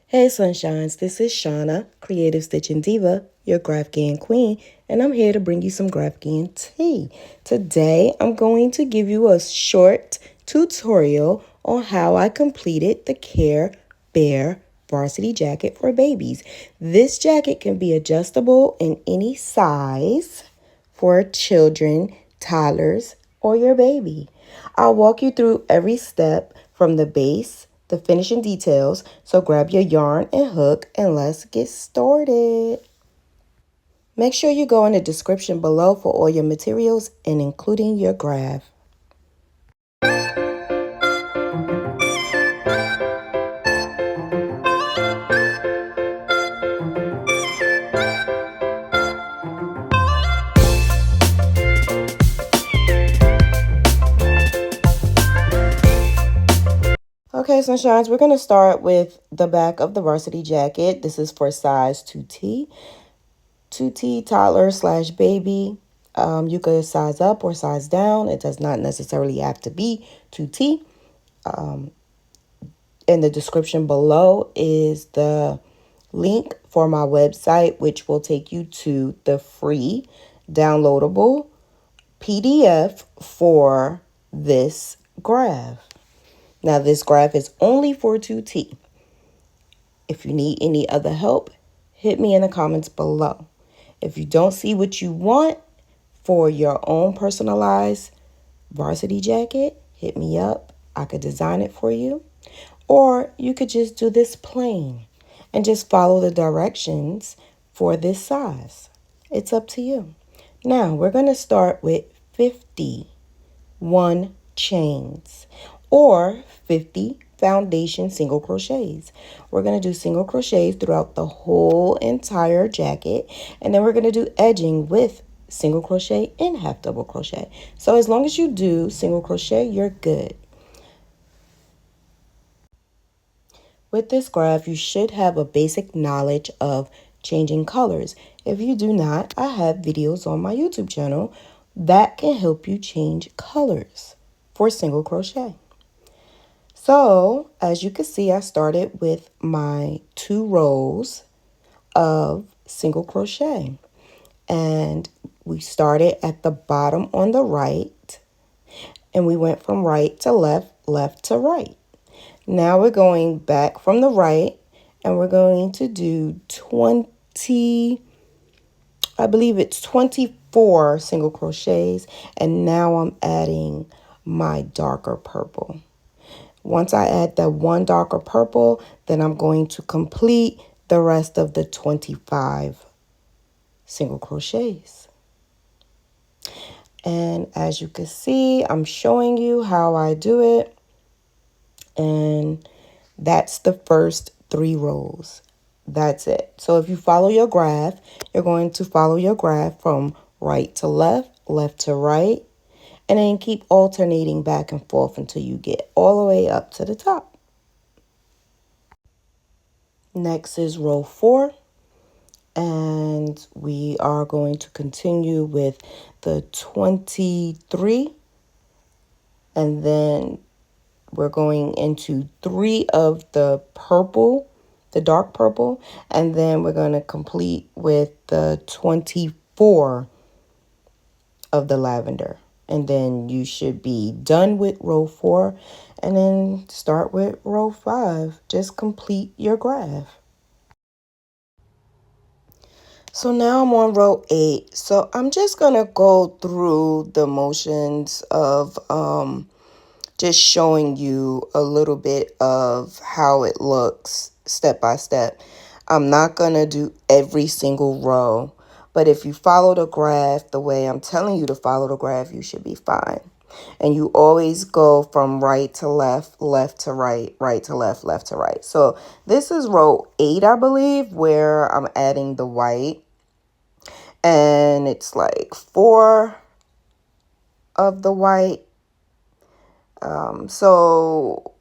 Hey Sunshines, this is Shauna, Creative Stitching Diva, your Graphic Queen, and I'm here to bring you some Graphic tea. Today, I'm going to give you a short tutorial on how I completed the Care Bear Varsity Jacket for babies. This jacket can be adjustable in any size for children, toddlers, or your baby. I'll walk you through every step from the base, the finishing details, so grab your yarn and hook and let's get started. Make sure you go in the description below for all your materials and including your graph. Okay, Sunshines, we're going to start with the back of the varsity jacket. This is for size 2T. 2T toddler / baby. You could size up or size down. It does not necessarily have to be 2T. In the description below is the link for my website, which will take you to the free downloadable PDF for this graph. Now, this graph is only for 2T. If you need any other help, hit me in the comments below. If you don't see what you want for your own personalized varsity jacket, hit me up. I could design it for you. Or you could just do this plain and just follow the directions for this size. It's up to you. Now, we're going to start with 51 chains or 50 foundation single crochets. We're going to do single crochets throughout the whole entire jacket, and then we're going to do edging with single crochet and half double crochet. So as long as you do single crochet, you're good. With this graph, you should have a basic knowledge of changing colors. If you do not, I have videos on my YouTube channel that can help you change colors for single crochet. So, as you can see, I started with my 2 rows of single crochet. And we started at the bottom on the right, and we went from right to left, left to right. Now we're going back from the right, and we're going to do 20, I believe it's 24 single crochets, and now I'm adding my darker purple. Once I add that one darker purple, then I'm going to complete the rest of the 25 single crochets. And as you can see, I'm showing you how I do it. And that's the first 3 rows. That's it. So if you follow your graph, you're going to follow your graph from right to left, left to right, and then keep alternating back and forth until you get all the way up to the top. Next is row 4. And we are going to continue with the 23. And then we're going into 3 of the purple, the dark purple. And then we're going to complete with the 24 of the lavender. And then you should be done with row 4. And then start with row 5. Just complete your graph. So now I'm on row 8. So I'm just going to go through the motions of just showing you a little bit of how it looks step by step. I'm not going to do every single row, but if you follow the graph the way I'm telling you to follow the graph, you should be fine. And you always go from right to left, left to right, right to left, left to right. So this is row 8, I believe, where I'm adding the white. And it's like 4 of the white. So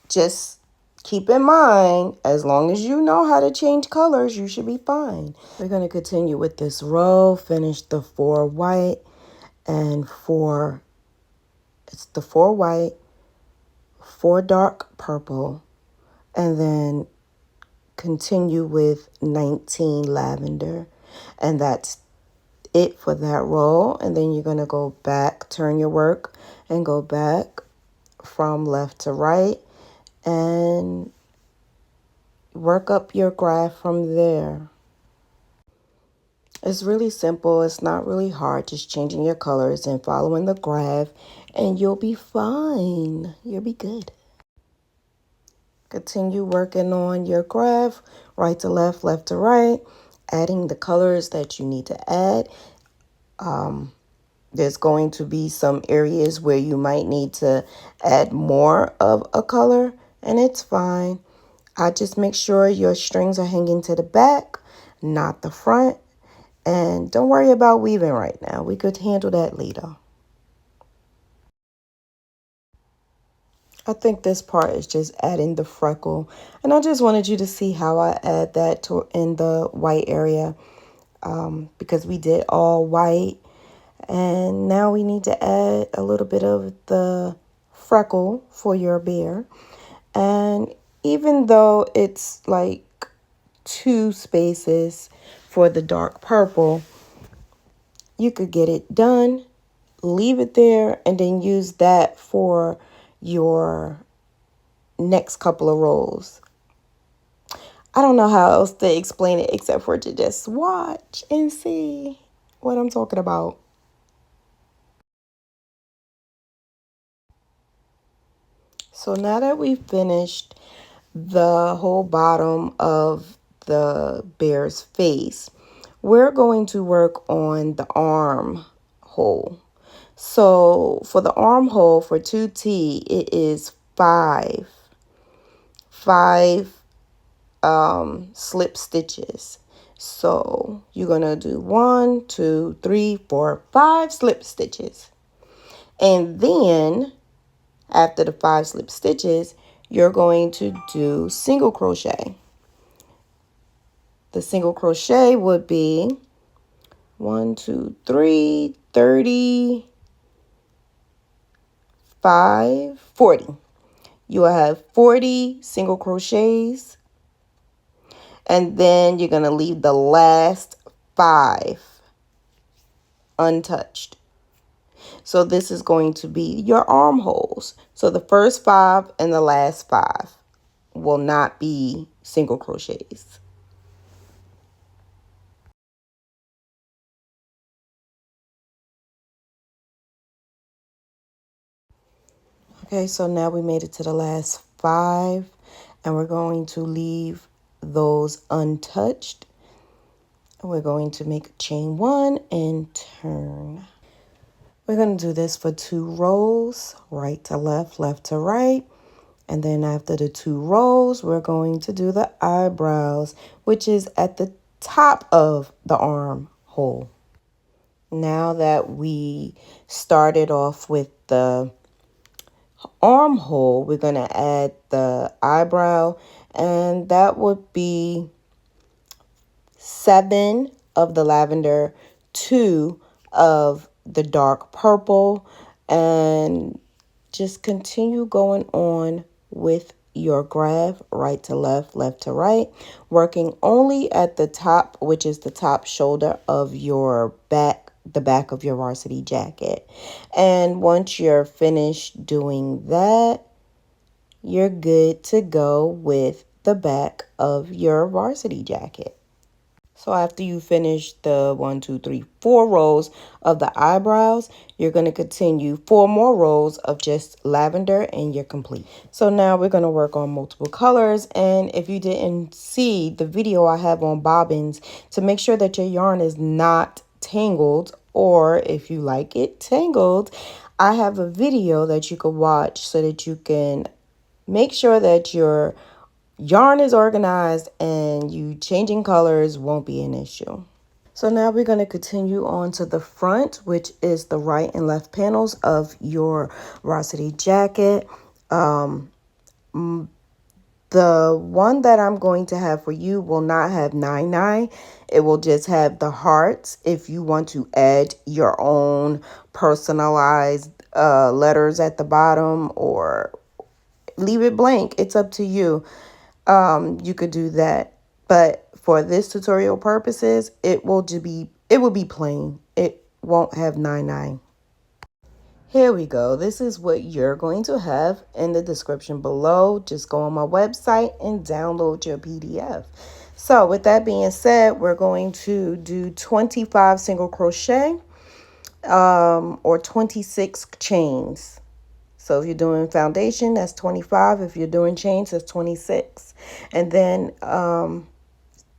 just keep in mind, as long as you know how to change colors, you should be fine. We're going to continue with this row, finish the 4 white and 4, it's the 4 white, 4 dark purple, and then continue with 19 lavender, and that's it for that row. And then you're going to go back, turn your work, and go back from left to right and work up your graph from there. It's really simple. It's not really hard. Just changing your colors and following the graph, and you'll be fine. You'll be good. Continue working on your graph, right to left, left to right, adding the colors that you need to add. There's going to be some areas where you might need to add more of a color, and it's fine. I just make sure your strings are hanging to the back, not the front. And don't worry about weaving right now. We could handle that later. I think this part is just adding the freckle. And I just wanted you to see how I add that in the white area, because we did all white. And now we need to add a little bit of the freckle for your bear. And even though it's like 2 spaces for the dark purple, you could get it done, leave it there, and then use that for your next couple of rows. I don't know how else to explain it except for to just watch and see what I'm talking about. So now that we've finished the whole bottom of the bear's face, we're going to work on the arm hole. So for the armhole for 2T, it is five slip stitches. So you're gonna do 1, 2, 3, 4, 5 slip stitches. And then after the 5 slip stitches, you're going to do single crochet. The single crochet would be 1, 2, 3, 30, 5, 40. You will have 40 single crochets, and then you're going to leave the last 5 untouched. So this is going to be your armholes. So the first 5 and the last 5 will not be single crochets. Okay, so now we made it to the last 5, and we're going to leave those untouched. We're going to make chain 1 and turn. We're going to do this for 2 rows, right to left, left to right. And then after the 2 rows, we're going to do the eyebrows, which is at the top of the armhole. Now that we started off with the armhole, we're going to add the eyebrow, and that would be 7 of the lavender, 2 of the dark purple, and just continue going on with your graph, right to left, left to right, working only at the top, which is the top shoulder of your back, the back of your varsity jacket. And once you're finished doing that, you're good to go with the back of your varsity jacket. So after you finish the 1, 2, 3, 4 rows of the eyebrows, you're going to continue 4 more rows of just lavender and you're complete. So now we're going to work on multiple colors. And if you didn't see the video I have on bobbins, to make sure that your yarn is not tangled, or if you like it tangled, I have a video that you could watch so that you can make sure that your yarn is organized and you changing colors won't be an issue. So now we're going to continue on to the front, which is the right and left panels of your varsity jacket. The one that I'm going to have for you will not have 99. It will just have the hearts. If you want to add your own personalized letters at the bottom or leave it blank, it's up to you. you could do that. But for this tutorial purposes, it will be plain. It won't have 99. Here we go. This is what you're going to have in the description below. Just go on my website and download your PDF. So with that being said, we're going to do 25 single crochet or 26 chains. So if you're doing foundation, that's 25. If you're doing chains, that's 26. And then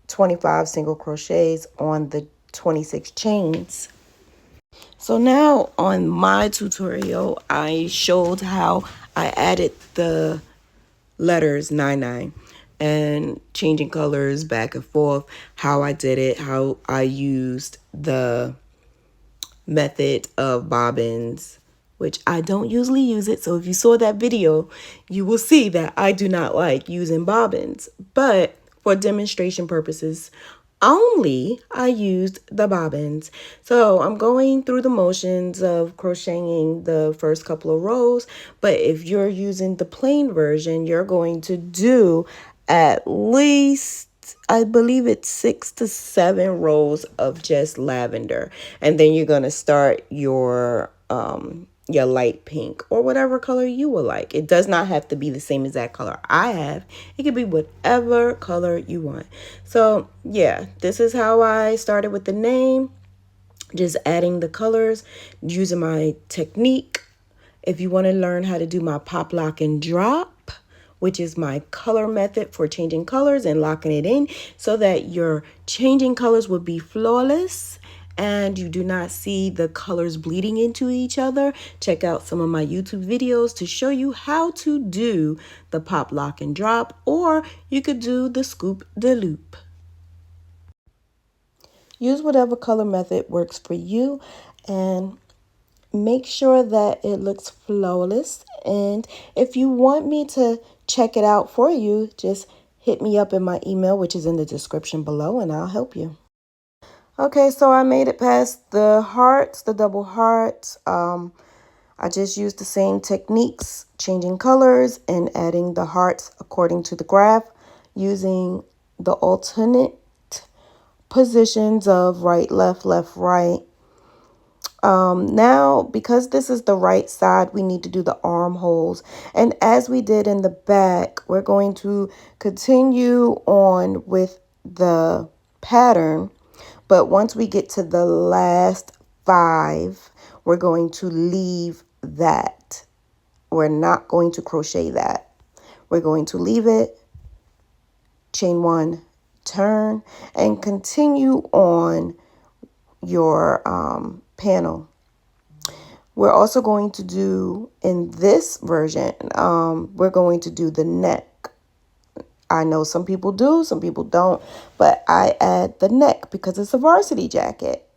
25 single crochets on the 26 chains. So now on my tutorial, I showed how I added the letters 99 and changing colors back and forth, how I did it, how I used the method of bobbins, which I don't usually use it. So if you saw that video, you will see that I do not like using bobbins, but for demonstration purposes only, I used the bobbins. So I'm going through the motions of crocheting the first couple of rows, but if you're using the plain version, you're going to do at least, I believe it's 6 to 7 rows of just lavender. And then you're going to start your light pink or whatever color you would like. It does not have to be the same exact color I have. It could be whatever color you want. So yeah, this is how I started with the name. Just adding the colors, using my technique. If you want to learn how to do my pop, lock, and drop, which is my color method for changing colors and locking it in so that your changing colors will be flawless and you do not see the colors bleeding into each other, check out some of my YouTube videos to show you how to do the pop, lock, and drop, or you could do the scoop de loop. Use whatever color method works for you and make sure that it looks flawless. And if you want me to check it out for you, just hit me up in my email, which is in the description below, and I'll help you. Okay, so I made it past the hearts, the double hearts. I just used the same techniques, changing colors and adding the hearts according to the graph, using the alternate positions of right, left, right. Now, because this is the right side, we need to do the armholes. And as we did in the back, we're going to continue on with the pattern. But once we get to the last 5, we're going to leave that. We're not going to crochet that. We're going to leave it, chain 1, turn, and continue on your panel. We're also going to do, in this version, we're going to do the neck. I know some people do, some people don't, but I add the neck because it's a varsity jacket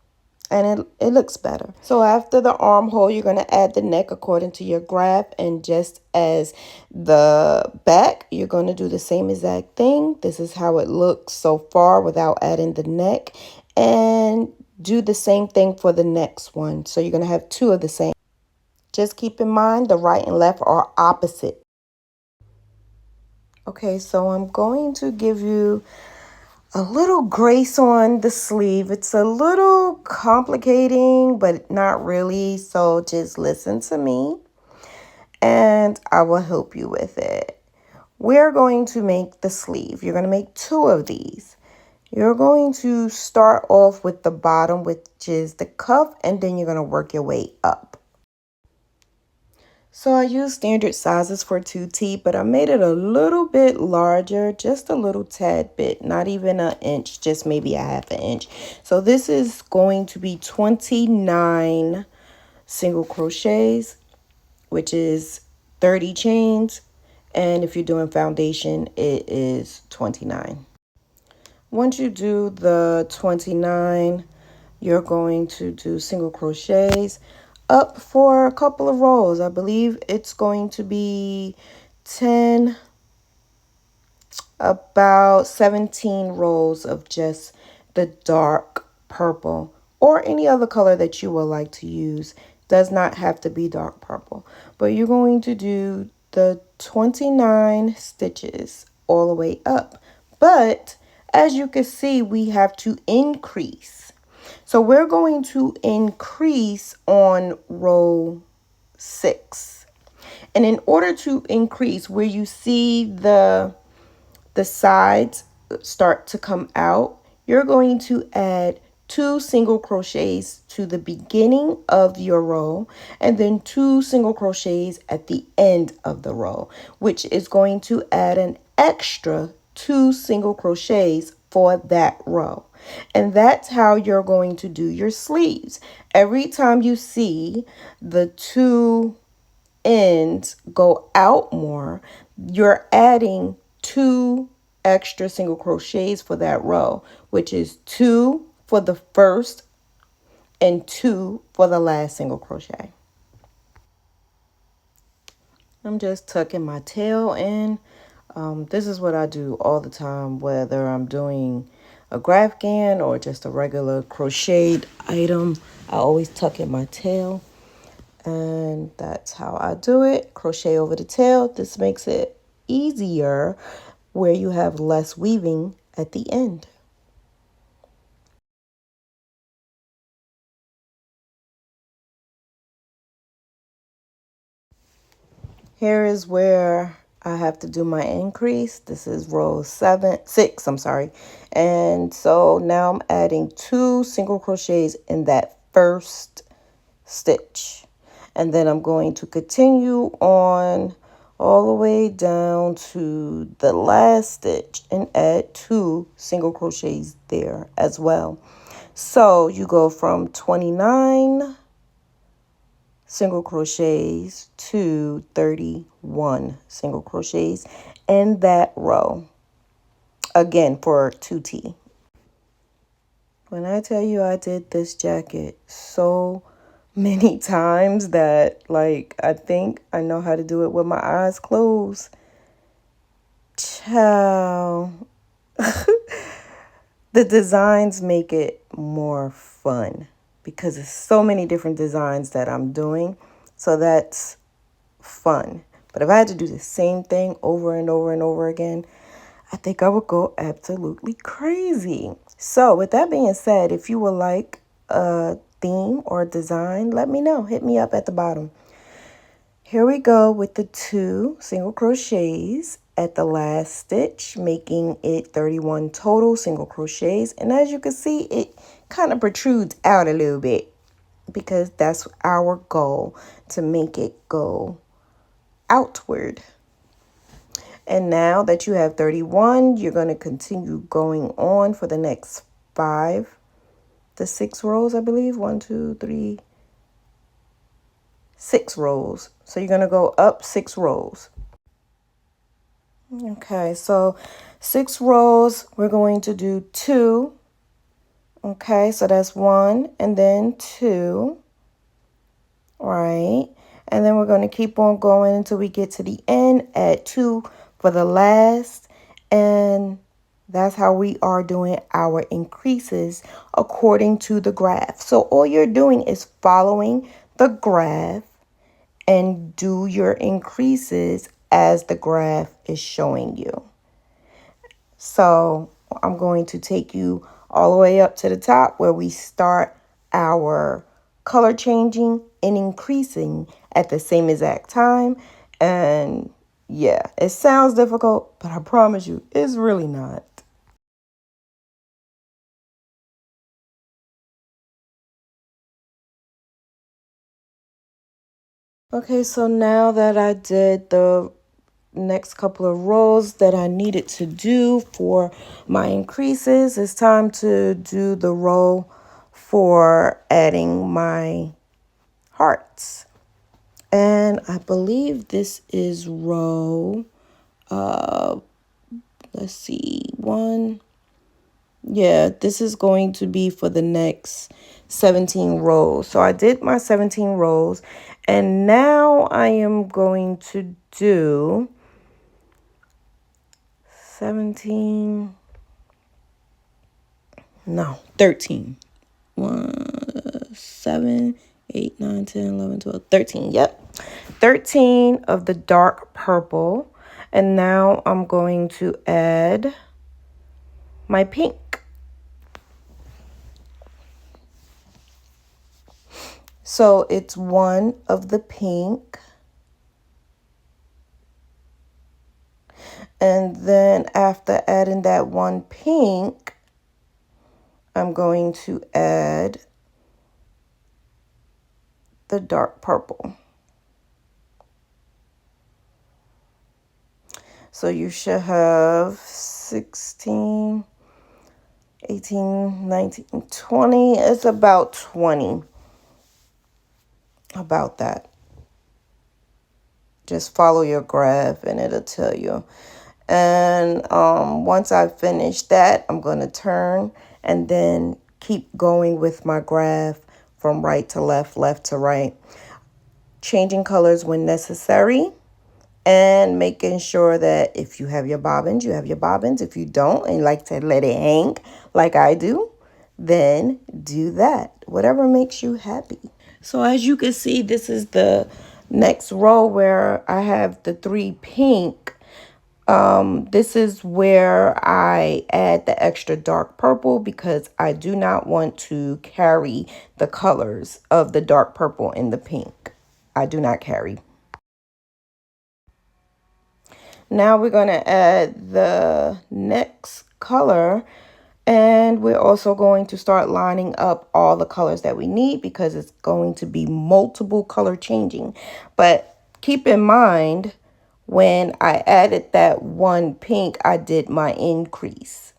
and it looks better. So after the armhole, you're going to add the neck according to your graph, and just as the back, you're going to do the same exact thing. This is how it looks so far without adding the neck, and do the same thing for the next one. So you're going to have 2 of the same. Just keep in mind the right and left are opposite. Okay, so I'm going to give you a little grace on the sleeve. It's a little complicating, but not really. So just listen to me and I will help you with it. We're going to make the sleeve. You're going to make 2 of these. You're going to start off with the bottom, which is the cuff, and then you're going to work your way up. So I used standard sizes for 2T, but I made it a little bit larger, just a little tad bit, not even an inch, just maybe a half an inch. So this is going to be 29 single crochets, which is 30 chains. And if you're doing foundation, it is 29. Once you do the 29, you're going to do single crochets up for a couple of rows. I believe it's going to be 10, about 17 rows of just the dark purple or any other color that you would like to use. Does not have to be dark purple, but you're going to do the 29 stitches all the way up. But as you can see, we have to increase. So we're going to increase on row 6. And in order to increase, where you see the sides start to come out, you're going to add 2 single crochets to the beginning of your row and then 2 single crochets at the end of the row, which is going to add an extra 2 single crochets for that row. And that's how you're going to do your sleeves. Every time you see the 2 ends go out more, you're adding 2 extra single crochets for that row, which is 2 for the first and 2 for the last single crochet. I'm just tucking my tail in. This is what I do all the time, whether I'm doing a Afghan or just a regular crocheted item. I always tuck in my tail. And that's how I do it. Crochet over the tail. This makes it easier where you have less weaving at the end. Here is where I have to do my increase. This is row 6, I'm sorry. And so now I'm adding 2 single crochets in that first stitch. And then I'm going to continue on all the way down to the last stitch and add 2 single crochets there as well. So you go from 29 single crochets to 31 single crochets in that row, again for 2T. When I tell you I did this jacket so many times that I think I know how to do it with my eyes closed. Ciao. The designs make it more fun because it's so many different designs that I'm doing. So that's fun. But if I had to do the same thing over and over and over again, I think I would go absolutely crazy. So with that being said, if you would like a theme or a design, let me know. Hit me up at the bottom. Here we go with the 2 single crochets at the last stitch, making it 31 total single crochets. And as you can see, it kind of protrudes out a little bit because that's our goal, to make it go outward. And now that you have 31, you're going to continue going on for the next 5 to 6 rows, I believe. 1, 2, 3, 6 rows. So you're going to go up 6 rows. Okay, so 6 rows, we're going to do 2. Okay, so that's 1 and then 2. Right. And then we're going to keep on going until we get to the end, add 2 for the last. And that's how we are doing our increases according to the graph. So all you're doing is following the graph and do your increases as the graph is showing you. So I'm going to take you all the way up to the top where we start our color changing and increasing at the same exact time. And yeah, it sounds difficult, but I promise you, it's really not. Okay, so now that I did the next couple of rows that I needed to do for my increases, it's time to do the row for adding my hearts. And I believe this is row, let's see, 1. Yeah, this is going to be for the next 17 rows. So I did my 17 rows, and now I am going to do 13. 1, 7, 8, 9, 10, 11, 12, 13. Yep. 13 of the dark purple. And now I'm going to add my pink. So it's one of the pink. And then after adding that one pink, I'm going to add the dark purple. So you should have 16, 18, 19, 20. It's about 20. About that. Just follow your graph and it'll tell you. And once I finish that, I'm going to turn and then keep going with my graph from right to left, left to right. Changing colors when necessary. And making sure that if you have your bobbins, you have your bobbins. If you don't and like to let it hang like I do, then do that. Whatever makes you happy. So as you can see, this is the next row where I have the 3 pink. This is where I add the extra dark purple because I do not want to carry the colors of the dark purple and the pink. I do not carry. Now we're going to add the next color, and we're also going to start lining up all the colors that we need because it's going to be multiple color changing. But keep in mind, when I added that one pink, I did my increase.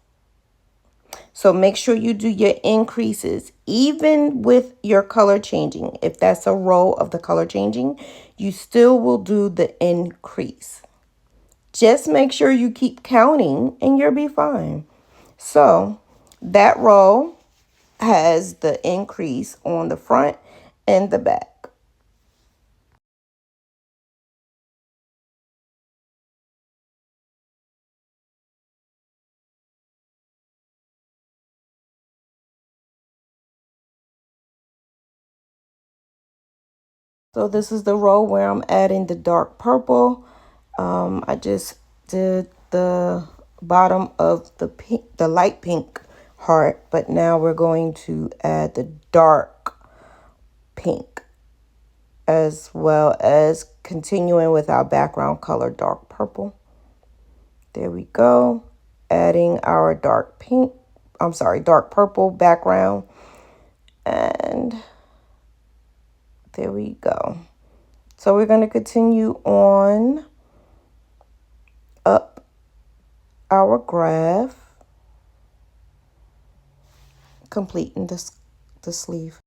So make sure you do your increases, even with your color changing. If that's a row of the color changing, you still will do the increase. Just make sure you keep counting and you'll be fine. So that row has the increase on the front and the back. So this is the row where I'm adding the dark purple. I just did the bottom of the pink, the light pink heart, but now we're going to add the dark pink as well as continuing with our background color, dark purple. There we go. Adding our dark purple background. And there we go. So we're going to continue on up our graph, completing the sleeve.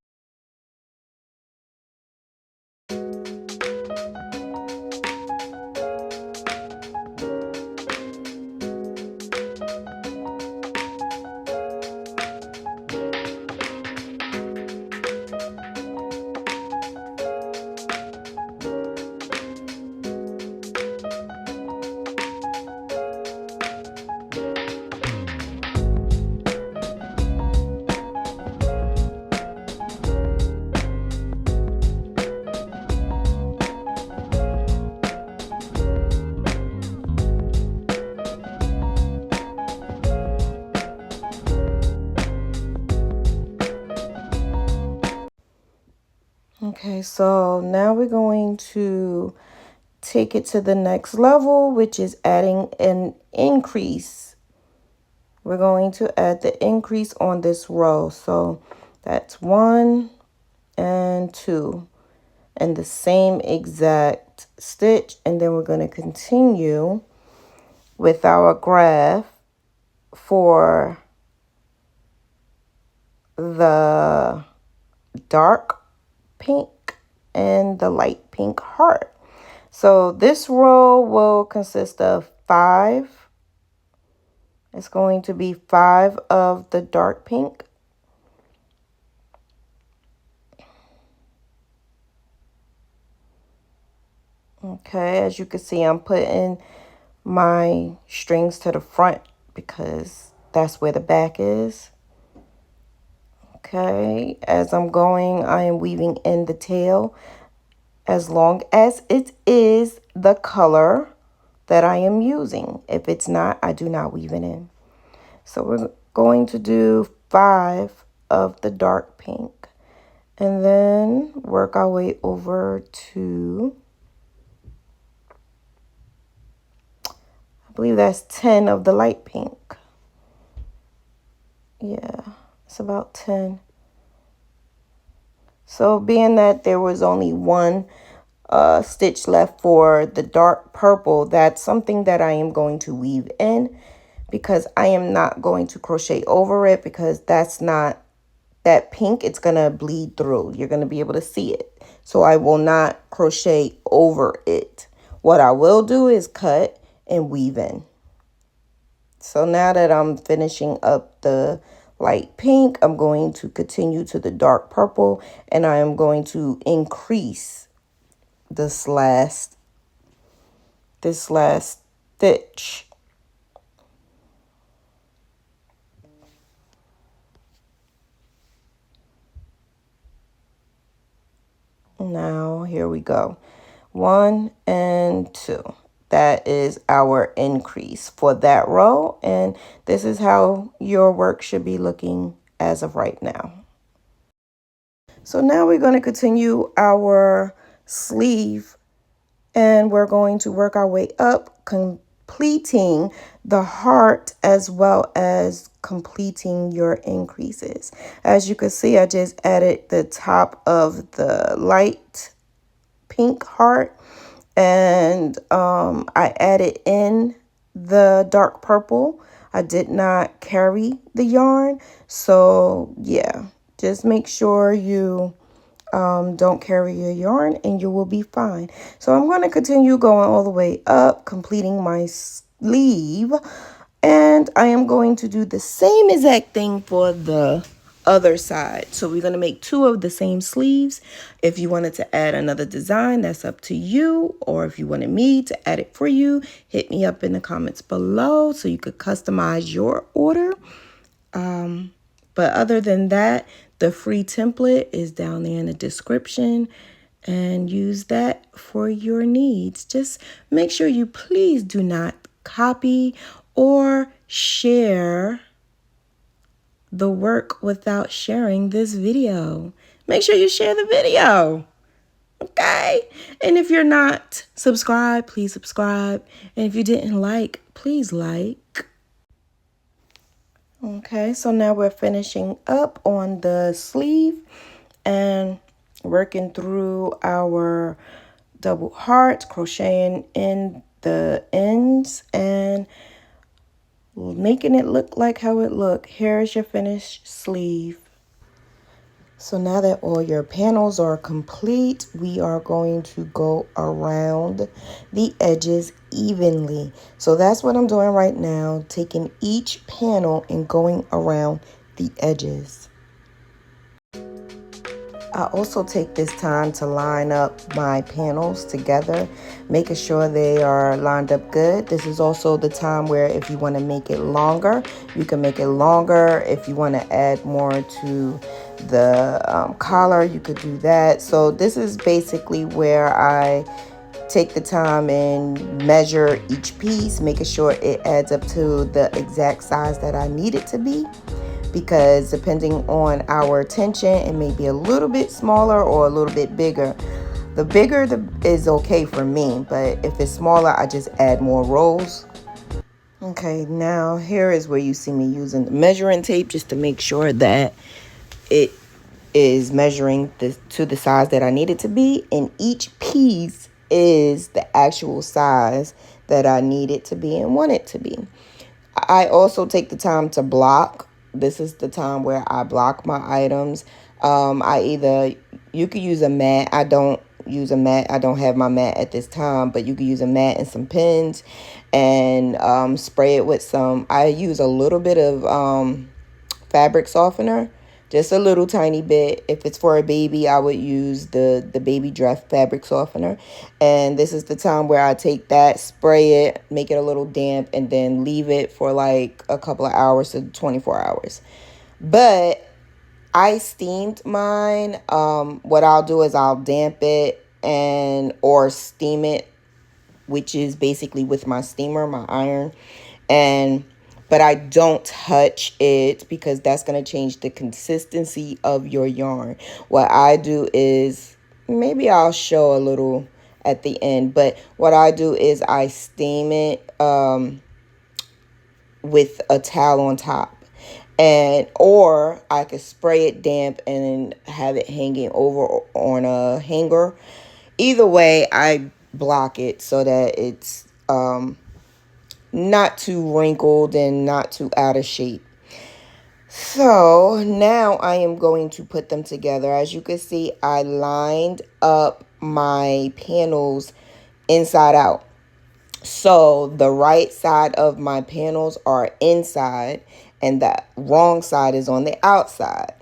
Okay, so now we're going to take it to the next level, which is adding an increase. We're going to add the increase on this row. So that's 1 and 2 and the same exact stitch. And then we're going to continue with our graph for the dark pink and the light pink heart. So this row will consist of 5. It's going to be 5 of the dark pink. Okay, as you can see, I'm putting my strings to the front because that's where the back is. Okay, as I'm going, I am weaving in the tail as long as it is the color that I am using. If it's not, I do not weave it in. So we're going to do 5 of the dark pink and then work our way over to, I believe that's 10 of the light pink. Yeah, it's about 10. So being that there was only one stitch left for the dark purple, that's something that I am going to weave in, because I am not going to crochet over it, because that's not that pink. It's gonna bleed through. You're gonna be able to see it. So I will not crochet over it. What I will do is cut and weave in. So now that I'm finishing up the light pink, I'm going to continue to the dark purple, and I am going to increase this last stitch. Now here we go. 1 and 2. That is our increase for that row, and this is how your work should be looking as of right now. So now we're going to continue our sleeve, and we're going to work our way up, completing the heart as well as completing your increases. As you can see, I just added the top of the light pink heart, and I added in the dark purple. I did not carry the yarn, so yeah, just make sure you don't carry your yarn and you will be fine. So I'm going to continue going all the way up, completing my sleeve, and I am going to do the same exact thing for the other side. So we're going to make 2 of the same sleeves. If you wanted to add another design, that's up to you, or if you wanted me to add it for you, hit me up in the comments below so you could customize your order. But other than that, the free template is down there in the description, and use that for your needs. Just make sure you please do not copy or share the work without sharing this video. Make sure you share the video. Okay? And if you're not subscribed, please subscribe. And if you didn't like, please like. Okay, so now we're finishing up on the sleeve and working through our double hearts, crocheting in the ends and making it look like how it looked. Here's your finished sleeve. So now that all your panels are complete, we are going to go around the edges evenly. So that's what I'm doing right now, taking each panel and going around the edges. I also take this time to line up my panels together, making sure they are lined up good. This is also the time where if you want to make it longer, you can make it longer. If you want to add more to the collar, you could do that. So this is basically where I take the time and measure each piece, making sure it adds up to the exact size that I need it to be. Because depending on our tension, it may be a little bit smaller or a little bit bigger. The bigger is okay for me, but if it's smaller, I just add more rows. Okay, now here is where you see me using the measuring tape just to make sure that it is measuring to the size that I need it to be, and each piece is the actual size that I need it to be and want it to be. I also take the time to block. This is the time where I block my items. You could use a mat. I don't use a mat. I don't have my mat at this time, but you could use a mat and some pins and spray it with some. I use a little bit of fabric softener, just a little tiny bit. If it's for a baby, I would use the baby dress fabric softener. And this is the time where I take that, spray it, make it a little damp, and then leave it for like a couple of hours to 24 hours. But I steamed mine. What I'll do is I'll damp it or steam it which is basically with my steamer, my iron. But I don't touch it because that's going to change the consistency of your yarn. What I do is, maybe I'll show a little at the end, but what I do is I steam it with a towel on top. Or I could spray it damp and then have it hanging over on a hanger. Either way, I block it so that it's not too wrinkled and not too out of shape. So now I am going to put them together. As you can see, I lined up my panels inside out. So the right side of my panels are inside and the wrong side is on the outside.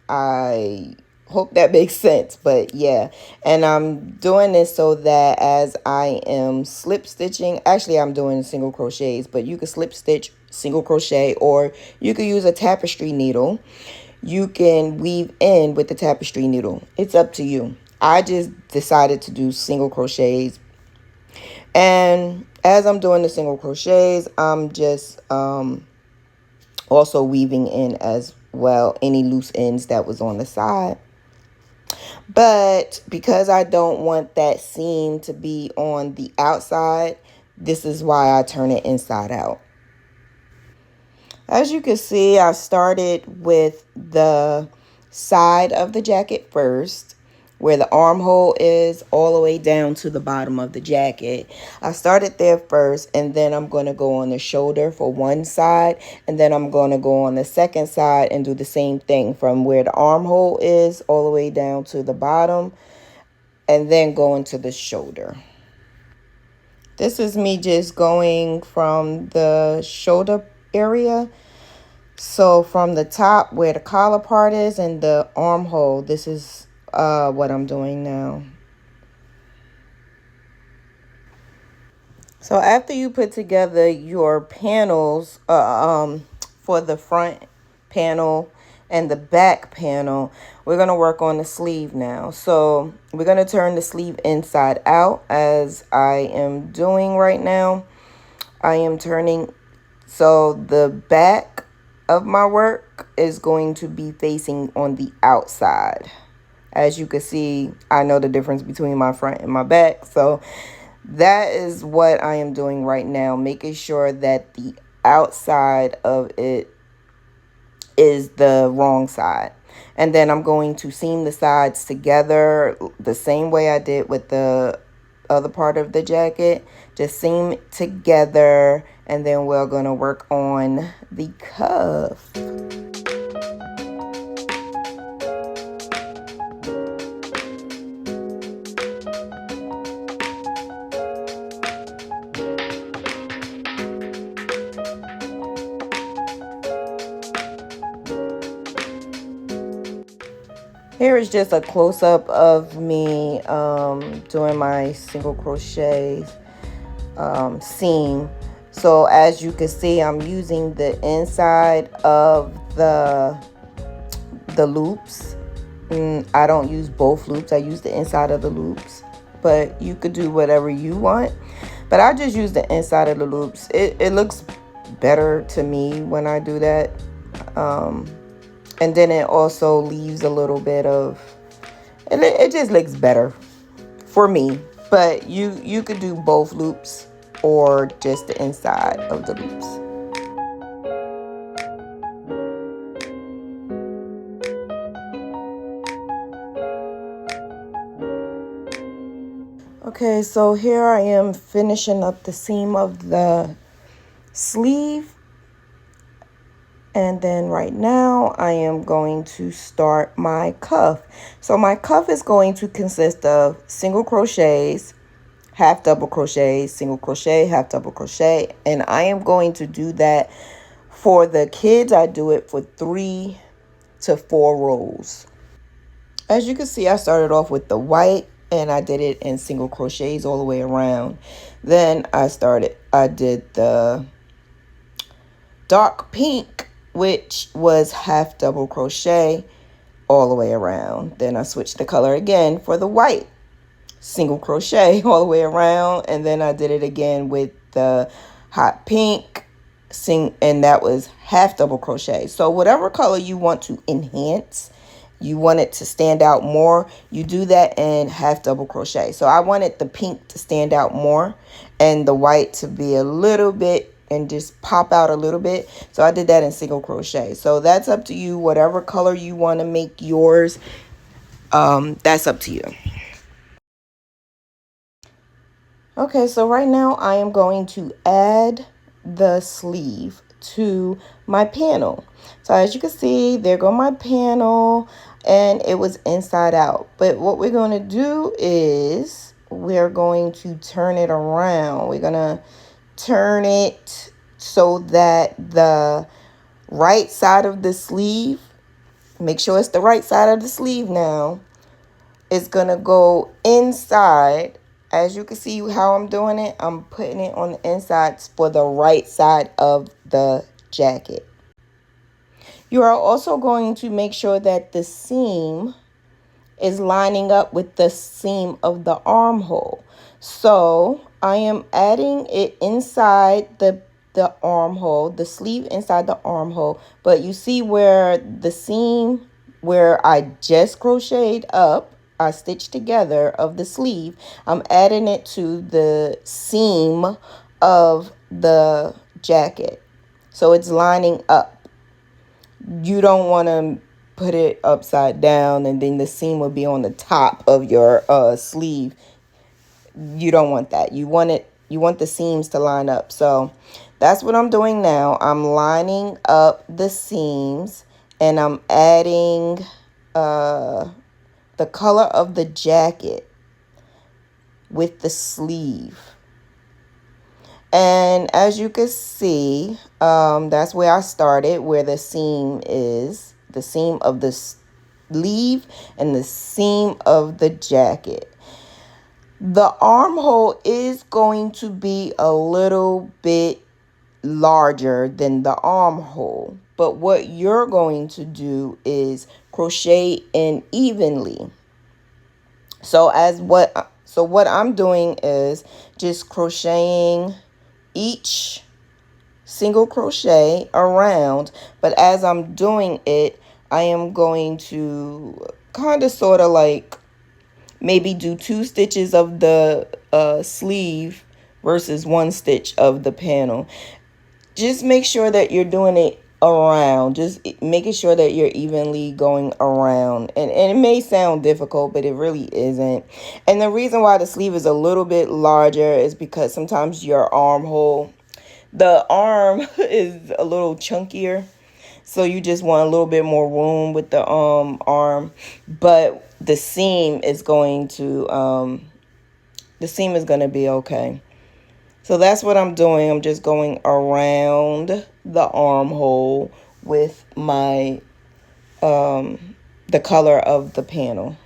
I hope that makes sense, but yeah. And I'm doing this so that as I am slip stitching, actually I'm doing single crochets, but you can slip stitch, single crochet, or you could use a tapestry needle. You can weave in with the tapestry needle. It's up to you. I just decided to do single crochets. And as I'm doing the single crochets, I'm just also weaving in as well any loose ends that was on the side. But because I don't want that seam to be on the outside, this is why I turn it inside out. As you can see, I started with the side of the jacket first, where the armhole is, all the way down to the bottom of the jacket. I started there first, and then I'm going to go on the shoulder for one side, and then I'm going to go on the second side and do the same thing from where the armhole is all the way down to the bottom, and then go into the shoulder. This is me just going from the shoulder area. So from the top where the collar part is and the armhole, this is what I'm doing now. So after you put together your panels for the front panel and the back panel, we're going to work on the sleeve now. So we're going to turn the sleeve inside out as I am doing right now. I am turning, so the back of my work is going to be facing on the outside. As you can see, I know the difference between my front and my back. So that is what I am doing right now, making sure that the outside of it is the wrong side. And then I'm going to seam the sides together the same way I did with the other part of the jacket. Just seam together, and then we're going to work on the cuff. Here is just a close-up of me doing my single crochet seam. So as you can see, I'm using the inside of the loops. I don't use both loops. I use the inside of the loops, but you could do whatever you want. But I just use the inside of the loops. It looks better to me when I do that. And then it also leaves a little bit of, it just looks better for me. But you could do both loops or just the inside of the loops. Okay, so here I am finishing up the seam of the sleeve. And then right now I am going to start my cuff. So my cuff is going to consist of single crochets, half double crochets, single crochet, half double crochet. And I am going to do that for the kids. I do it for 3 to 4 rows. As you can see, I started off with the white and I did it in single crochets all the way around. Then I did the dark pink, which was half double crochet all the way around. Then I switched the color again for the white. single crochet all the way around, and then I did it again with the hot pink and that was half double crochet. So whatever color you want to enhance, you want it to stand out more, you do that in half double crochet. So I wanted the pink to stand out more and the white to be a little bit and just pop out a little bit. So I did that in single crochet. So that's up to you, whatever color you want to make yours, that's up to you. Okay, so right now I am going to add the sleeve to my panel. So as you can see, there go my panel, and it was inside out. But what we're going to do is we're going to turn it around. We're going to turn it so that the right side of the sleeve, make sure it's the right side of the sleeve now, is going to go inside. As you can see how I'm doing it, I'm putting it on the inside for the right side of the jacket. You are also going to make sure that the seam is lining up with the seam of the armhole. So I am adding it inside the armhole, the sleeve inside the armhole. But you see where the seam where I just crocheted up, I stitched together of the sleeve, I'm adding it to the seam of the jacket. So it's lining up. You don't want to put it upside down and then the seam will be on the top of your sleeve. You don't want that. You want the seams to line up. So that's what I'm doing now. I'm lining up the seams and I'm adding the color of the jacket with the sleeve. And as you can see, that's where I started, where the seam is, the seam of the sleeve and the seam of the jacket. The armhole is going to be a little bit larger than the armhole, but what you're going to do is crochet in evenly. So what I'm doing is just crocheting each single crochet around, but as I'm doing it, I am going to kind of sort of like maybe do 2 stitches of the sleeve versus 1 stitch of the panel. Just make sure that you're doing it around, just making sure that you're evenly going around, and it may sound difficult, but it really isn't. And the reason why the sleeve is a little bit larger is because sometimes your armhole, the arm is a little chunkier, so you just want a little bit more room with the arm, but the seam is going to be okay. So that's what I'm doing. I'm just going around the armhole with my the color of the panel.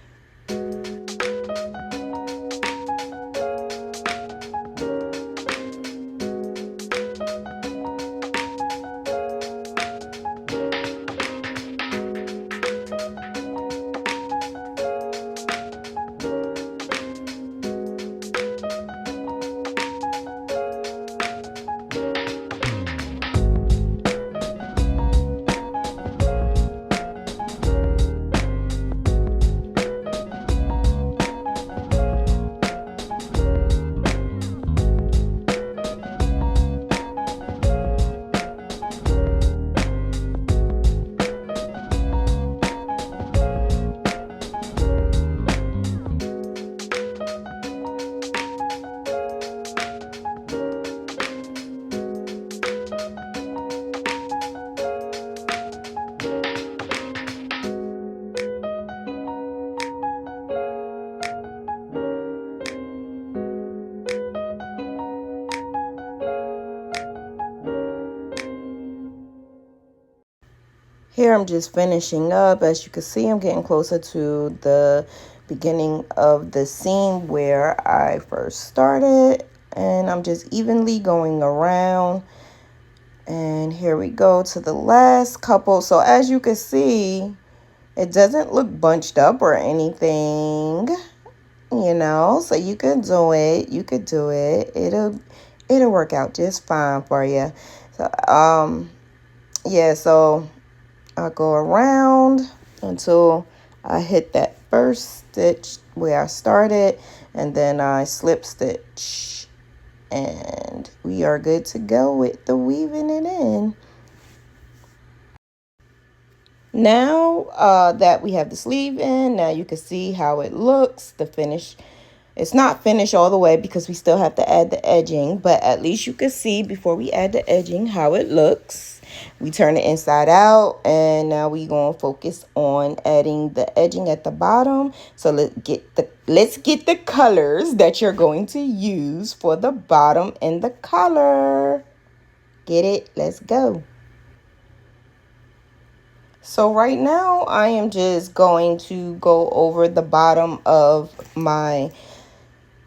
Here I'm just finishing up. As you can see, I'm getting closer to the beginning of the seam where I first started, and I'm just evenly going around. And here we go to the last couple. So as you can see, it doesn't look bunched up or anything. you know, so you can do it. You could do it. It'll work out just fine for you. So yeah, so I go around until I hit that first stitch where I started, and then I slip stitch, and we are good to go with the weaving it in. Now that we have the sleeve in, now you can see how it looks. The finish, it's not finished all the way because we still have to add the edging, but at least you can see before we add the edging how it looks. We turn it inside out, and now we're going to focus on adding the edging at the bottom. So let's get the colors that you're going to use for the bottom and the collar. Get it? Let's go. So right now I am just going to go over the bottom of my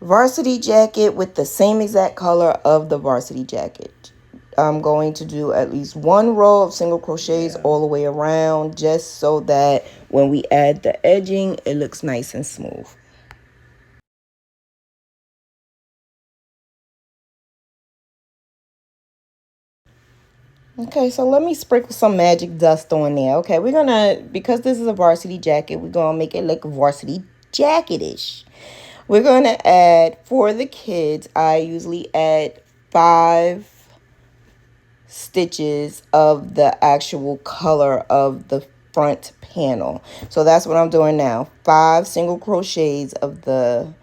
varsity jacket with the same exact color of the varsity jacket. I'm going to do at least one row of single crochets all the way around, just so that when we add the edging, it looks nice and smooth. Okay, so let me sprinkle some magic dust on there. Okay, we're gonna, because this is a varsity jacket, we're gonna make it look varsity jacket-ish. We're gonna add, for the kids, I usually add 5 stitches of the actual color of the front panel. So that's what I'm doing now. 5 single crochets of the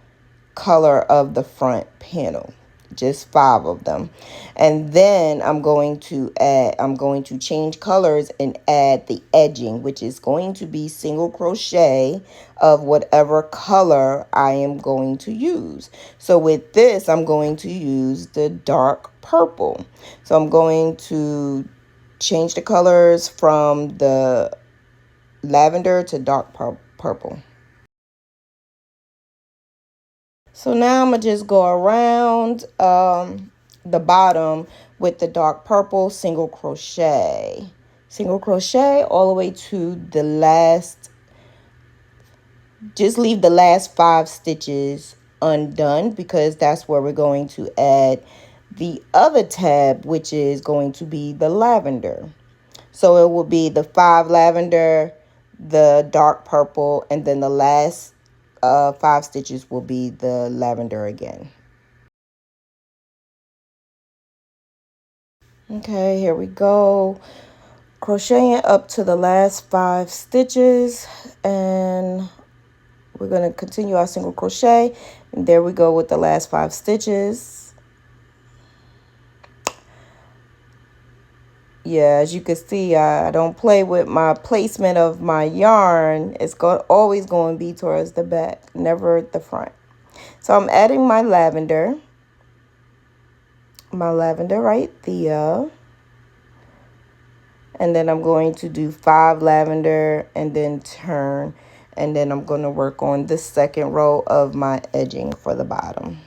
color of the front panel, just 5 of them. And then I'm going to change colors and add the edging, which is going to be single crochet of whatever color I am going to use. So with this, I'm going to use the dark purple. So I'm going to change the colors from the lavender to dark purple. So now I'm going to just go around the bottom with the dark purple single crochet. Single crochet all the way to the last. Just leave the last 5 stitches undone because that's where we're going to add the other tab, which is going to be the lavender. So it will be the 5 lavender, the dark purple, and then the last 5 stitches will be the lavender again. Okay, here we go. Crocheting up to the last 5 stitches, and we're going to continue our single crochet. And there we go with the last 5 stitches. Yeah, as you can see, I don't play with my placement of my yarn. It's always going to be towards the back, never the front. So I'm adding my lavender right there. And then I'm going to do 5 lavender and then turn. And then I'm going to work on the second row of my edging for the bottom.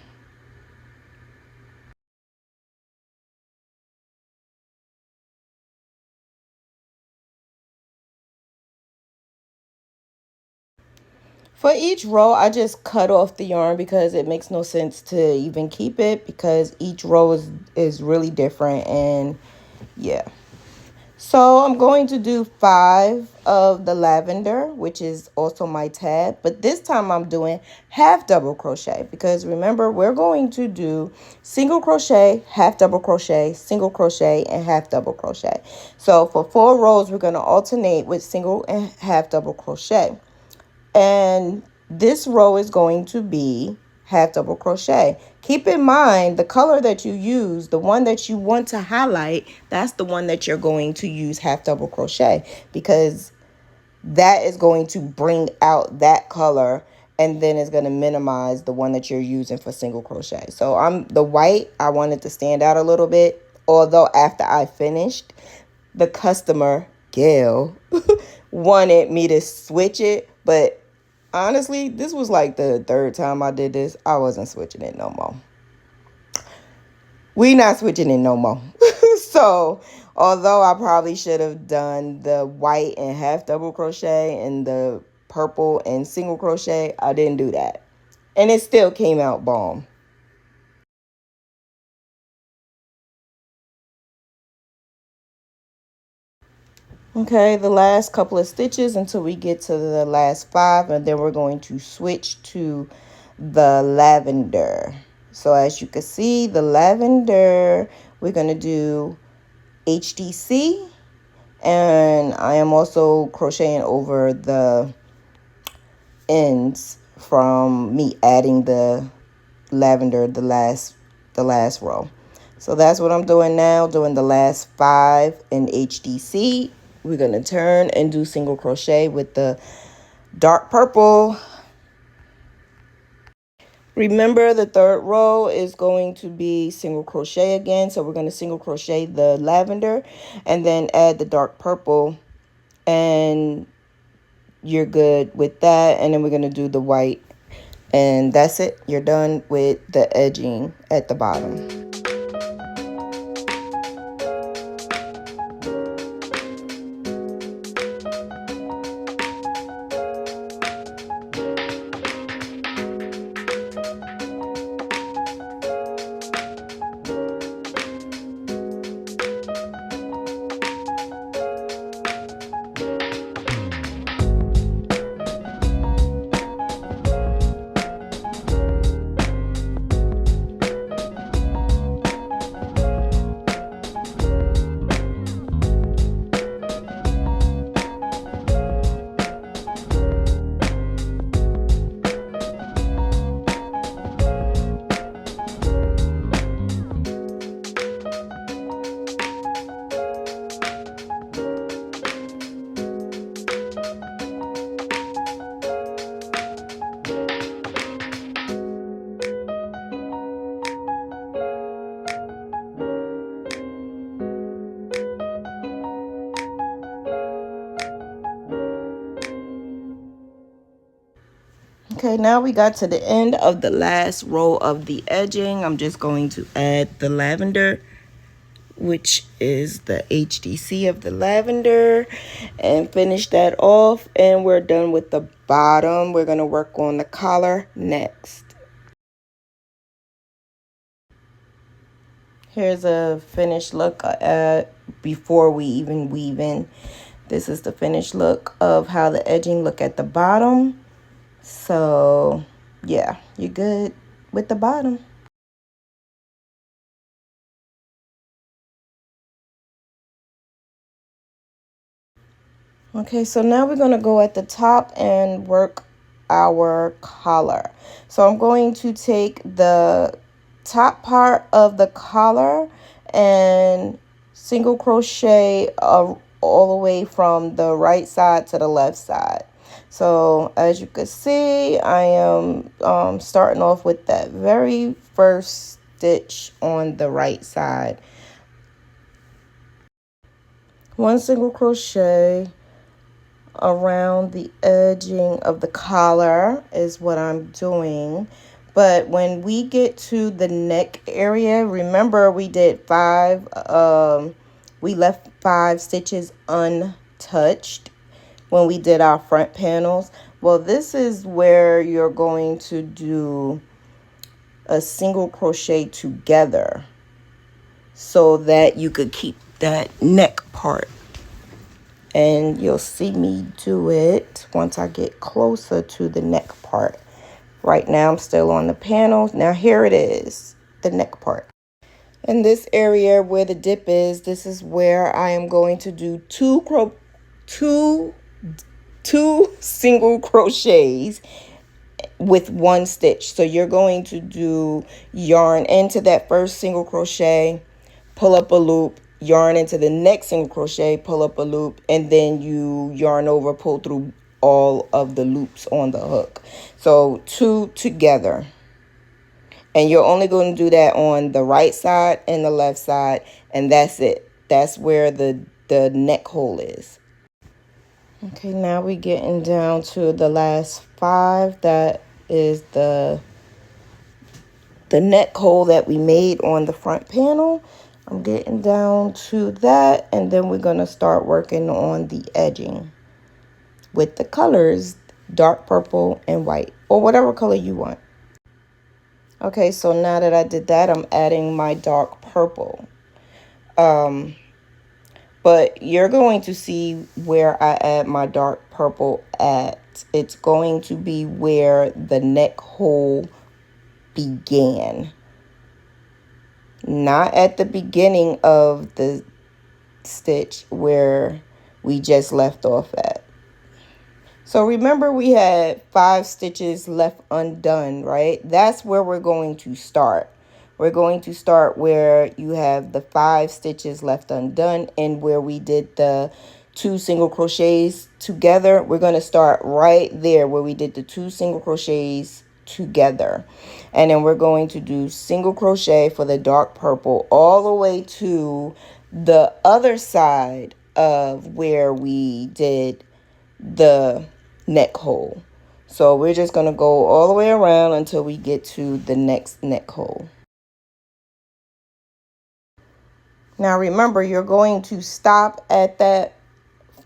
For each row, I just cut off the yarn because it makes no sense to even keep it because each row is really different, and yeah. So I'm going to do 5 of the lavender, which is also my tab, but this time I'm doing half double crochet because remember, we're going to do single crochet, half double crochet, single crochet, and half double crochet. So for 4 rows, we're going to alternate with single and half double crochet. And this row is going to be half double crochet. Keep in mind the color that you use, the one that you want to highlight, that's the one that you're going to use half double crochet because that is going to bring out that color, and then it's going to minimize the one that you're using for single crochet. So the white, I wanted to stand out a little bit, although after I finished, the customer, Gail, wanted me to switch it, but honestly, this was like the 3rd time I did this. I wasn't switching it no more. We not switching it no more. So, although I probably should have done the white and half double crochet and the purple and single crochet, I didn't do that. And it still came out bomb. Okay, the last couple of stitches until we get to the last 5, and then we're going to switch to the lavender. So as you can see, the lavender, we're going to do HDC, and I am also crocheting over the ends from me adding the lavender the last row. So that's what I'm doing now, doing the last 5 in HDC. We're going to turn and do single crochet with the dark purple. Remember, the 3rd row is going to be single crochet again. So we're going to single crochet the lavender and then add the dark purple, and you're good with that. And then we're going to do the white, and that's it. You're done with the edging at the bottom. Okay, now we got to the end of the last row of the edging. I'm just going to add the lavender, which is the HDC of the lavender, and finish that off, and we're done with the bottom. We're going to work on the collar next. Here's a finished look before we even weave in. This is the finished look of how the edging look at the bottom. So yeah, you're good with the bottom. Okay, so now we're going to go at the top and work our collar. So I'm going to take the top part of the collar and single crochet all the way from the right side to the left side. So as you can see, I am starting off with that very first stitch on the right side. 1 single crochet around the edging of the collar is what I'm doing. But when we get to the neck area, remember we did 5, we left 5 stitches untouched when we did our front panels. Well, this is where you're going to do a single crochet together so that you could keep that neck part. And you'll see me do it once I get closer to the neck part. Right now I'm still on the panels. Now here it is, the neck part. In this area where the dip is, this is where I am going to do two single crochets with 1 stitch. So you're going to do yarn into that first single crochet, pull up a loop, yarn into the next single crochet, pull up a loop, and then you yarn over, pull through all of the loops on the hook. So 2 together. And you're only going to do that on the right side and the left side, and that's it. That's where the neck hole is. Okay, now we're getting down to the last 5. That is the neck hole that we made on the front panel. I'm getting down to that, and then we're going to start working on the edging with the colors dark purple and white, or whatever color you want. Okay, so now that I did that, I'm adding my dark purple. But you're going to see where I add my dark purple at. It's going to be where the neck hole began, not at the beginning of the stitch where we just left off at. So remember, we had 5 stitches left undone, right? That's where we're going to start. We're going to start where you have the 5 stitches left undone and where we did the 2 single crochets together. We're going to start right there where we did the 2 single crochets together. And then we're going to do single crochet for the dark purple all the way to the other side of where we did the neck hole. So we're just going to go all the way around until we get to the next neck hole. Now remember, you're going to stop at that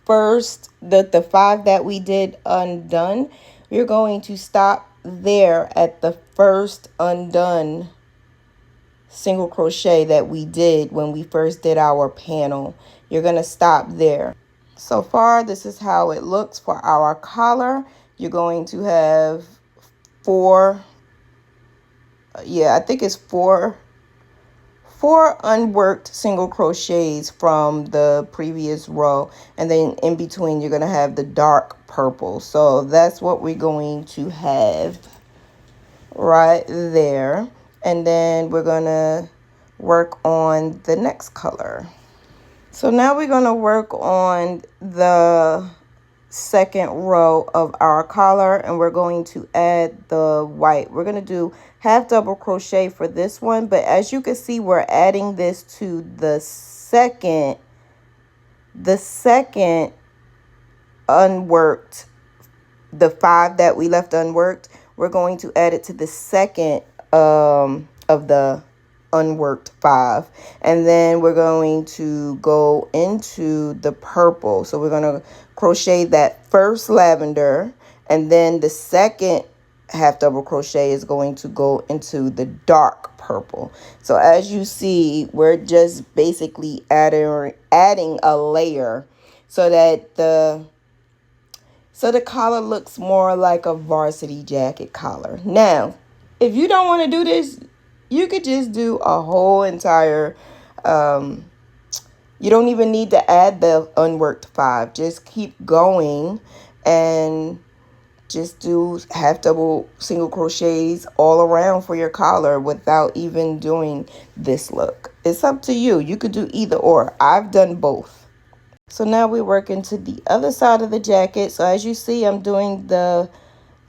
first, the 5 that we did undone. You're going to stop there at the first undone single crochet that we did when we first did our panel. You're going to stop there. So far, this is how it looks for our collar. You're going to have 4, I think it's 4 unworked single crochets from the previous row, and then in between you're going to have the dark purple. So that's what we're going to have right there, and then we're going to work on the next color. So now we're going to work on the second row of our collar, and we're going to add the white. We're going to do half double crochet for this one, but as you can see, we're adding this to the second unworked, the 5 that we left unworked. We're going to add it to the second of the unworked 5, and then we're going to go into the purple. So we're going to crochet that first lavender, and then the second half double crochet is going to go into the dark purple. So as you see, we're just basically adding a layer so that the collar looks more like a varsity jacket collar. Now, if you don't want to do this, you could just do a whole entire, you don't even need to add the unworked 5. Just keep going and just do half double single crochets all around for your collar without even doing this look. It's up to you. You could do either or. I've done both. So now we're working to the other side of the jacket. So as you see, I'm doing the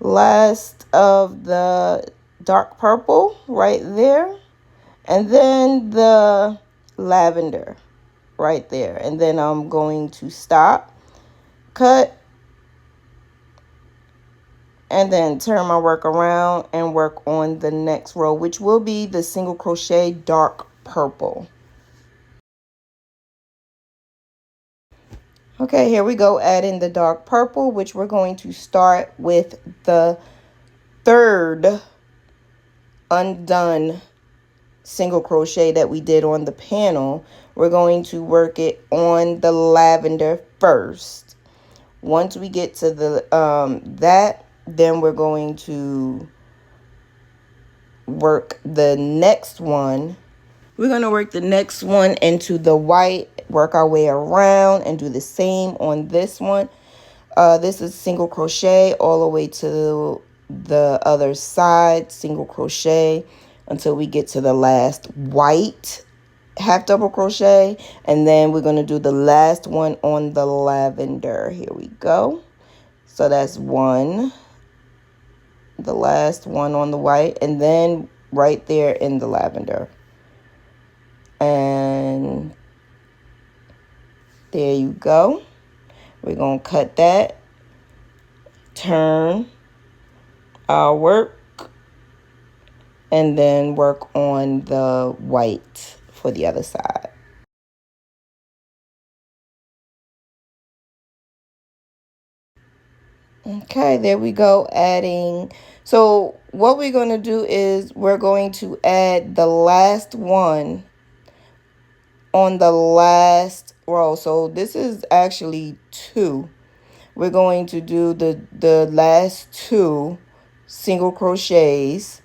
last of the dark purple right there, and then the lavender right there, and then I'm going to stop, cut, and then turn my work around and work on the next row, which will be the single crochet dark purple. Okay, here we go, adding the dark purple, which we're going to start with the third undone single crochet that we did on the panel. We're going to work it on the lavender first. Once we get to the then we're going to work the next one. We're going to work the next one into the white, work our way around, and do the same on this one. This is single crochet all the way to the other side, single crochet until we get to the last white half double crochet, and then we're going to do the last one on the lavender. Here we go. So that's one, the last one on the white, and then right there in the lavender. And there you go. We're going to cut that, turn our work, and then work on the white for the other side. Okay, there we go, adding. So what we're going to do is we're going to add the last one on the last row. So this is actually two. We're going to do the last two single crochets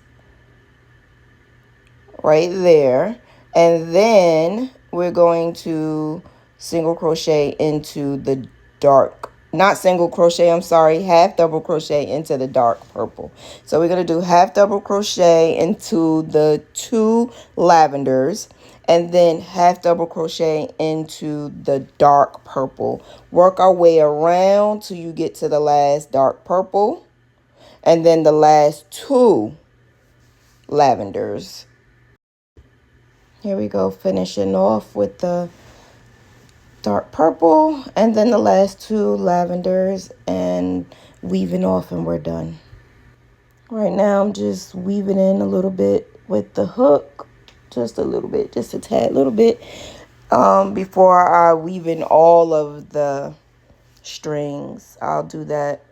right there, and then we're going to single crochet into the dark, not single crochet, I'm sorry, half double crochet into the dark purple. So we're going to do half double crochet into the two lavenders, and then half double crochet into the dark purple. Work our way around till you get to the last dark purple, and then the last two lavenders. Here we go, finishing off with the dark purple, and then the last two lavenders, and weaving off, and we're done. Right now I'm just weaving in a little bit with the hook, just a little bit, just a tad little bit, before I weave in all of the strings. I'll do that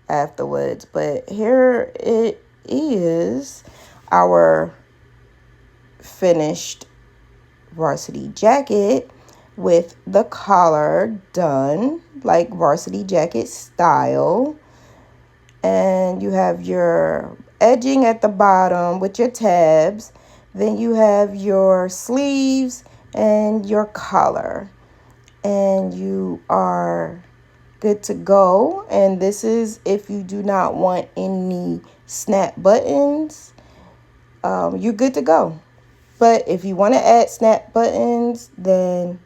afterwards, but here it is, our finished varsity jacket with the collar done like varsity jacket style, and you have your edging at the bottom with your tabs, then you have your sleeves and your collar, and you are good to go. And this is if you do not want any snap buttons, you're good to go. But if you want to add snap buttons, then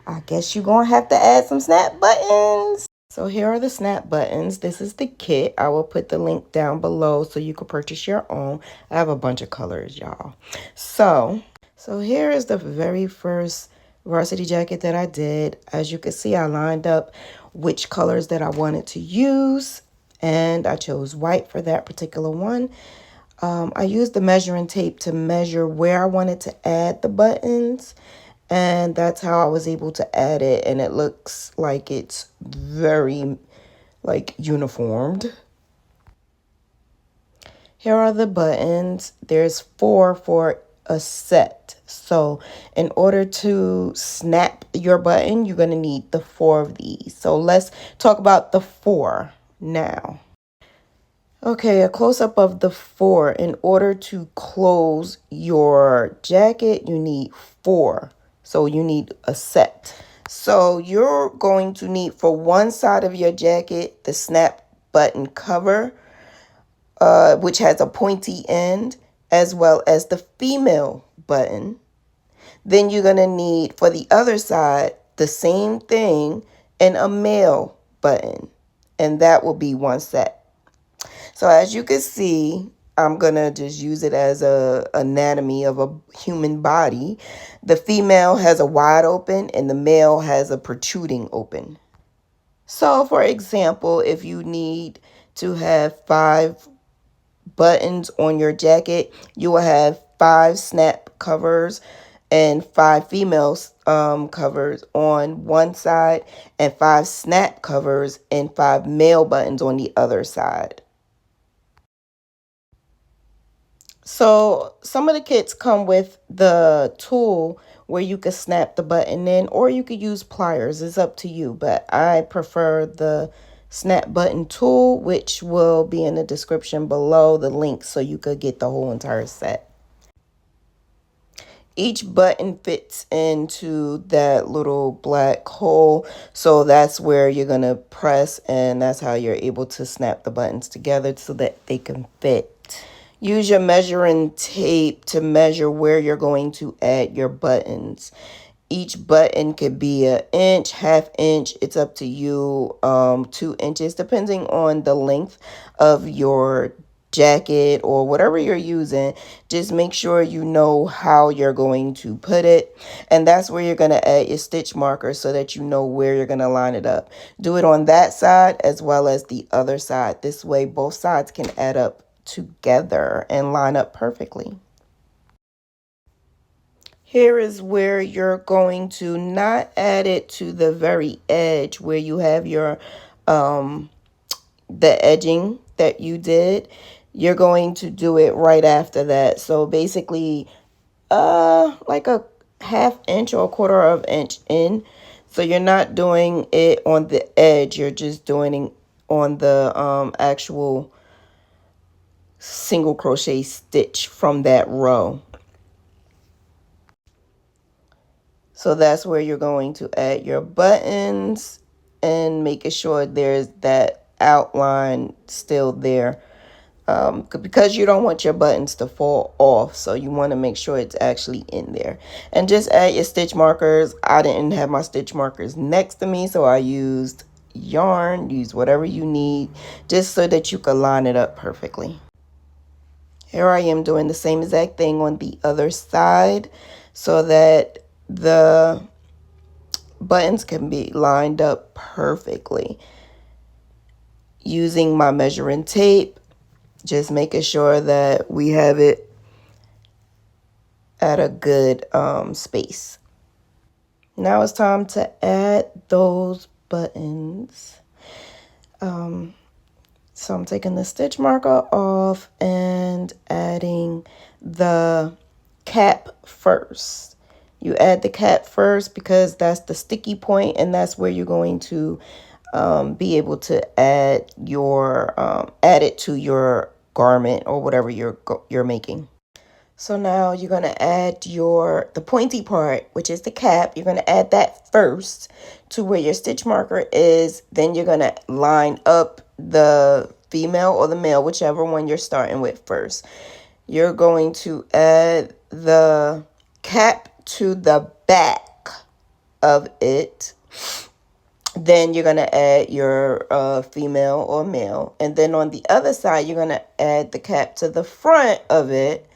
I guess you're going to have to add some snap buttons. So here are the snap buttons. This is the kit. I will put the link down below so you can purchase your own. I have a bunch of colors, y'all. So here is the very first varsity jacket that I did. As you can see, I lined up which colors that I wanted to use, and I chose white for that particular one. I used the measuring tape to measure where I wanted to add the buttons, and that's how I was able to add it, and it looks like it's very like uniformed. Here are the buttons. There's 4 for a set. So in order to snap your button, you're going to need the 4 of these. So let's talk about the 4 now. Okay, a close-up of the 4. In order to close your jacket, you need 4. So you need a set. So you're going to need, for one side of your jacket, the snap button cover, which has a pointy end, as well as the female button. Then you're going to need, for the other side, the same thing and a male button. And that will be one set. So as you can see, I'm going to just use it as a anatomy of a human body. The female has a wide open and the male has a protruding open. So for example, if you need to have 5 buttons on your jacket, you will have 5 snap covers and 5 female covers on one side, and 5 snap covers and 5 male buttons on the other side. So some of the kits come with the tool where you could snap the button in, or you could use pliers. It's up to you, but I prefer the snap button tool, which will be in the description below, the link, so you could get the whole entire set. Each button fits into that little black hole, so that's where you're going to press, and that's how you're able to snap the buttons together so that they can fit. Use your measuring tape to measure where you're going to add your buttons. Each button could be an inch, half inch. It's up to you. 2 inches, depending on the length of your jacket or whatever you're using. Just make sure you know how you're going to put it, and that's where you're going to add your stitch marker so that you know where you're going to line it up. Do it on that side as well as the other side. This way both sides can add up together and line up perfectly. Here is where you're going to not add it to the very edge where you have your the edging that you did, you're going to do it right after that. So basically, like a ½ inch or a ¼ inch in. So you're not doing it on the edge, you're just doing it on the actual single crochet stitch from that row. So that's where you're going to add your buttons and making sure there's that outline still there. Because you don't want your buttons to fall off, so you want to make sure it's actually in there. And just add your stitch markers. I didn't have my stitch markers next to me, so I used yarn. Use whatever you need just so that you can line it up perfectly. Here I am doing the same exact thing on the other side so that the buttons can be lined up perfectly. Using my measuring tape, just making sure that we have it at a good space. Now it's time to add those buttons. So I'm taking the stitch marker off and adding the cap first. You add the cap first because that's the sticky point, and that's where you're going to be able to add it to your garment or whatever you're making. So now you're going to add the pointy part, which is the cap. You're going to add that first to where your stitch marker is. Then you're going to line up the female or the male, whichever one you're starting with first. You're going to add the cap to the back of it. Then you're going to add your female or male. And then on the other side, you're going to add the cap to the front of it.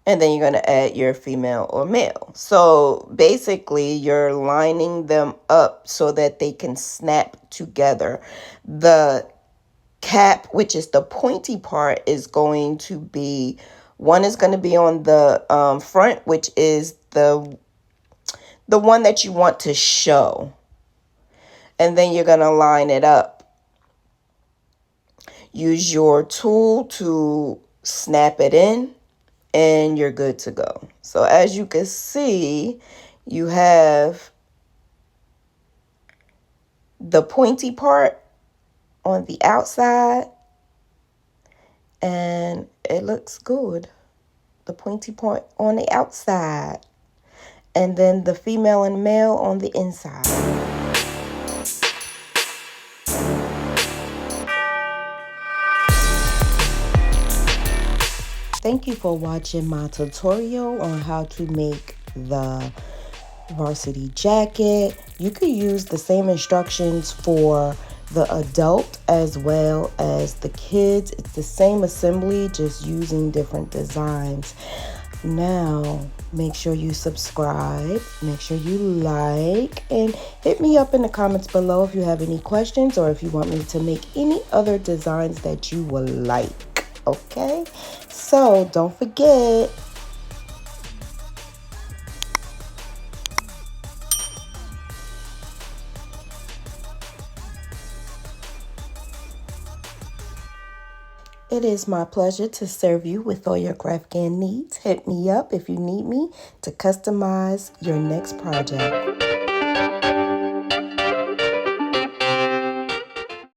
And then you're going to add your female or male. So basically, you're lining them up so that they can snap together. The cap, which is the pointy part, is going to be, one is going to be on the front, which is the one that you want to show. And then you're going to line it up. Use your tool to snap it in. And you're good to go. So as you can see, you have the pointy part on the outside, and it looks good. The pointy part on the outside, and then the female and male on the inside. Thank you for watching my tutorial on how to make the varsity jacket. You could use the same instructions for the adult as well as the kids. It's the same assembly, just using different designs. Now, make sure you subscribe, make sure you like, and hit me up in the comments below if you have any questions or if you want me to make any other designs that you would like. Okay, so don't forget, it is my pleasure to serve you with all your graphic needs. Hit me up if you need me to customize your next project.